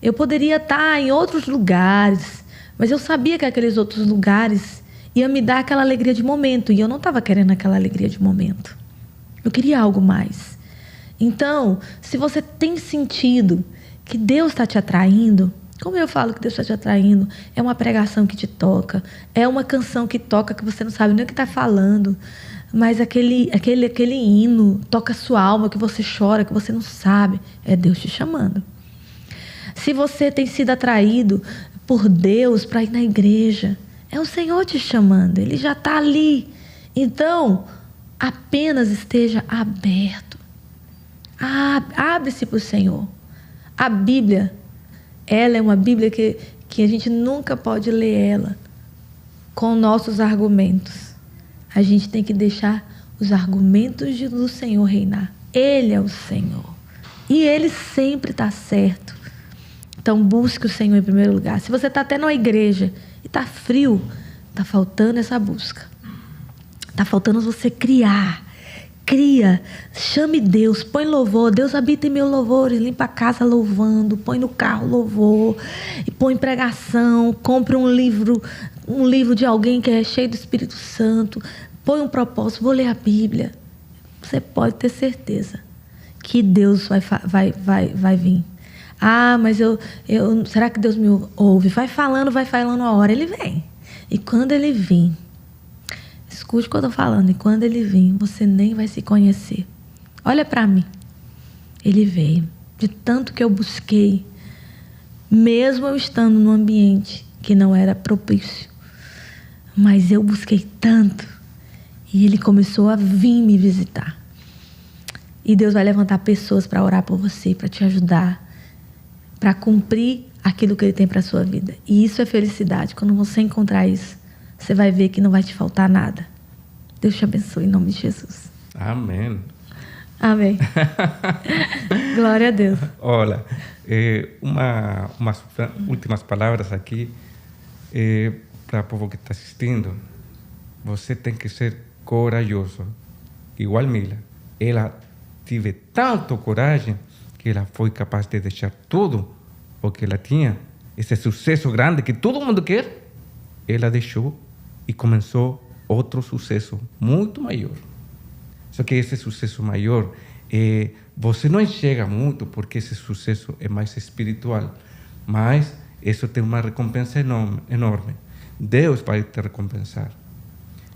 Eu poderia estar em outros lugares, mas eu sabia que aqueles outros lugares iam me dar aquela alegria de momento, e eu não estava querendo aquela alegria de momento. Eu queria algo mais. Então, se você tem sentido que Deus está te atraindo, como eu falo que Deus está te atraindo, é uma pregação que te toca, é uma canção que toca que você não sabe nem o que está falando, mas aquele hino toca a sua alma, que você chora, que você não sabe, é Deus te chamando. Se você tem sido atraído por Deus para ir na igreja, é o Senhor te chamando, Ele já está ali. Então, apenas esteja aberto. Abre-se para o Senhor. A Bíblia, ela é uma Bíblia que a gente nunca pode ler ela com nossos argumentos. A gente tem que deixar os argumentos do Senhor reinar. Ele é o Senhor. E Ele sempre está certo. Então, busque o Senhor em primeiro lugar. Se você está até numa igreja e está frio, está faltando essa busca. Está faltando você criar. Cria, chame Deus, põe louvor. Deus habita em meus louvores, limpa a casa louvando, põe no carro louvor, e põe pregação, compre um livro de alguém que é cheio do Espírito Santo, põe um propósito, vou ler a Bíblia. Você pode ter certeza que Deus vai vir. Mas será que Deus me ouve? Vai falando a hora, Ele vem. E quando Ele vir, escute o que eu estou falando, e quando Ele vir, você nem vai se conhecer. Olha para mim. Ele veio. De tanto que eu busquei, mesmo eu estando num ambiente que não era propício, mas eu busquei tanto, e Ele começou a vir me visitar. E Deus vai levantar pessoas para orar por você, para te ajudar, para cumprir aquilo que Ele tem para a sua vida. E isso é felicidade. Quando você encontrar isso, você vai ver que não vai te faltar nada. Deus te abençoe em nome de Jesus. Amém. Amém. Glória a Deus. Olha, umas últimas palavras aqui para o povo que está assistindo. Você tem que ser corajoso. Igual Mila. Ela teve tanto coragem que ela foi capaz de deixar tudo o que ela tinha. Esse sucesso grande que todo mundo quer. ela deixou e começou outro sucesso muito maior. Só que esse sucesso maior, você não enxerga muito porque esse sucesso é mais espiritual, mas isso tem uma recompensa enorme. Deus vai te recompensar,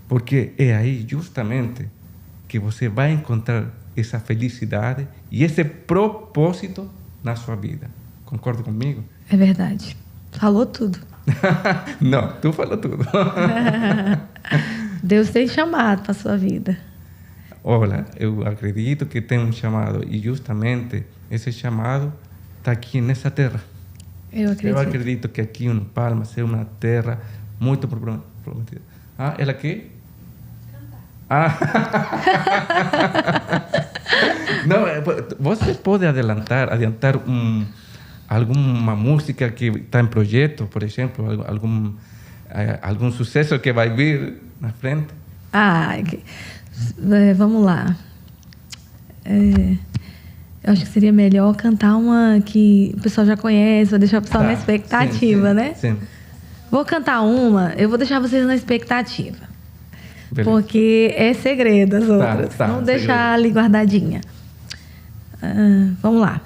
porque é aí justamente que você vai encontrar essa felicidade e esse propósito na sua vida. Concorda comigo? É verdade. Falou tudo. Não, tu falou tudo. Deus tem chamado para a sua vida. Olha, eu acredito que tem um chamado e justamente esse chamado está aqui nessa terra. Eu acredito que aqui em Palmas é uma terra muito prometida. Ah, ela quer? Não, você pode adiantar alguma música que está em projeto, por exemplo, algum sucesso que vai vir na frente? Vamos lá. Eu acho que seria melhor cantar uma que o pessoal já conhece, vou deixar o pessoal na expectativa, sim, né? Sim. Vou cantar uma, eu vou deixar vocês na expectativa. Beleza. Porque é segredo as outras. Vamos deixar ali guardadinha. Vamos lá.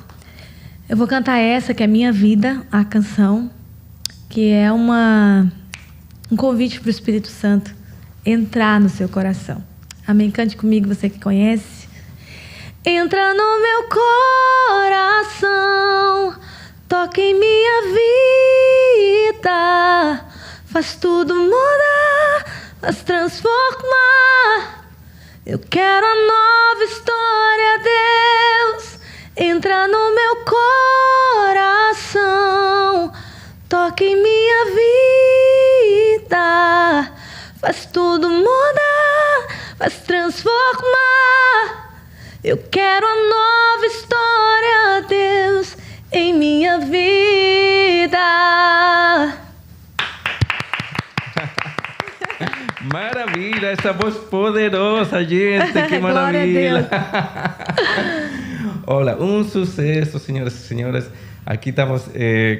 Eu vou cantar essa, que é Minha Vida, a canção, que é um convite para o Espírito Santo entrar no seu coração. Amém? Cante comigo, você que conhece. Entra no meu coração, toca em minha vida, faz tudo mudar, faz transformar. Eu quero a nova história, Deus. Entra no meu coração, toca em minha vida, faz tudo mudar, faz transformar. Eu quero a nova história, Deus, em minha vida. Maravilha, essa voz poderosa, gente, que maravilha. Olha, um sucesso, senhoras e senhores. Aqui estamos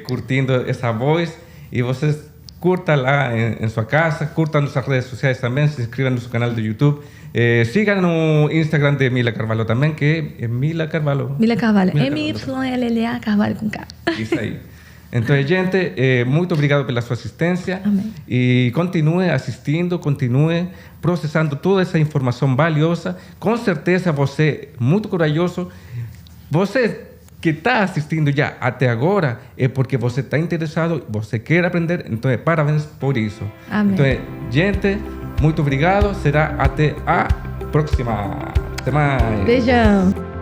curtindo essa voz e vocês curtam lá em sua casa, curtam nossas redes sociais também, se inscrevam no nosso canal do YouTube. Sigam no Instagram de Mila Carvalho também, que é Mila Carvalho. Mila Carvalho. M-Y-L-L-A, Carvalho com K. Isso aí. Então, gente, muito obrigado pela sua assistência. Amém. E continue assistindo, continue processando toda essa informação valiosa. Com certeza você é muito corajoso. Você que está assistindo já até agora é porque você está interessado, você quer aprender. Então, parabéns por isso. Amém. Então, gente, muito obrigado. Será até a próxima. Até mais. Beijão.